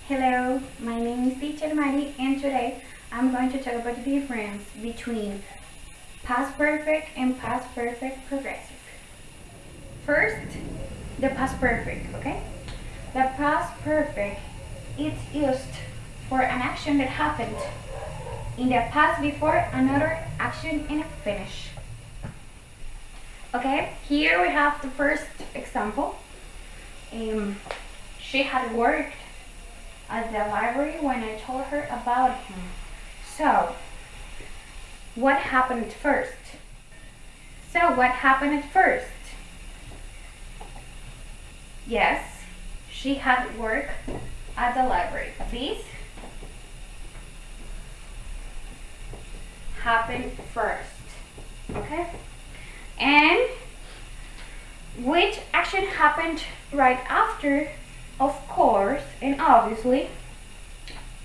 Hello, my name is Teacher Mari, and today I'm going to talk about the difference between past perfect and past perfect progressive. First, the past perfect, okay? The past perfect is used for an action that happened in the past before another action and finish. Okay, here we have the first example. She had worked at the library when I told her about him. So, what happened first? Yes, she had worked at the library. This happened first. Okay? And which action happened right after? Of course, and obviously,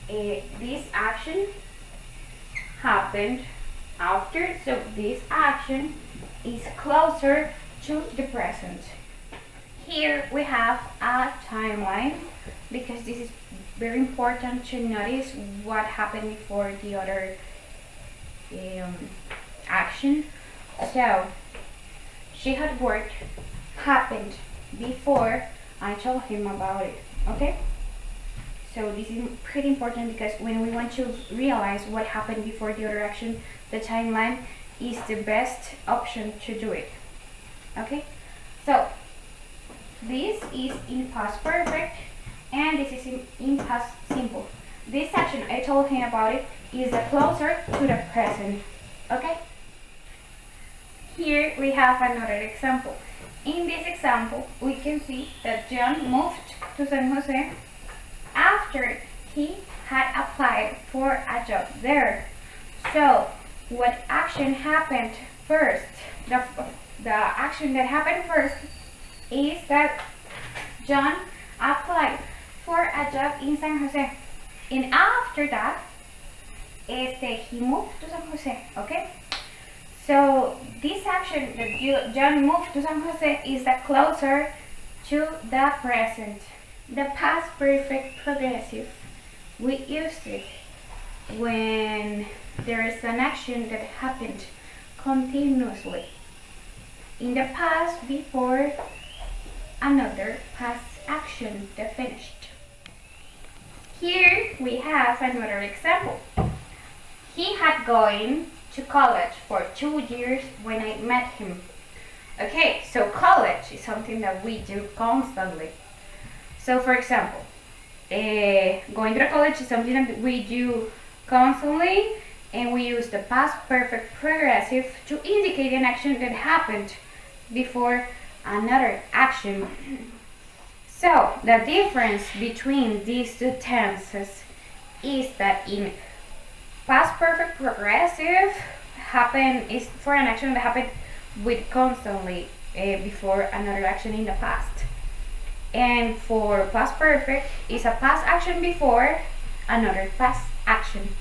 this action happened after, so this action is closer to the present. Here we have a timeline because this is very important to notice what happened before the other action. So, she had worked happened before I told him about it, okay? So this is pretty important because when we want to realize what happened before the other action, the timeline is the best option to do it, okay? So this is in past perfect and this is in past simple. This action, I told him about it, is closer to the present, okay? Here we have another example. In this example, we can see that John moved to San Jose after he had applied for a job there. So, what action happened first? The action that happened first is that John applied for a job in San Jose. And after that, he moved to San Jose, okay? So this action that John moved to San Jose is closer to the present. The past perfect progressive, we use it when there is an action that happened continuously in the past before another past action that finished. Here we have another example. He had gone to college for 2 years when I met him. Okay, so college is something that we do constantly. So for example, going to college is something that we do constantly, and we use the past perfect progressive to indicate an action that happened before another action. So the difference between these two tenses is that in past perfect progressive is for an action that happened with constantly before another action in the past. And for past perfect is a past action before another past action.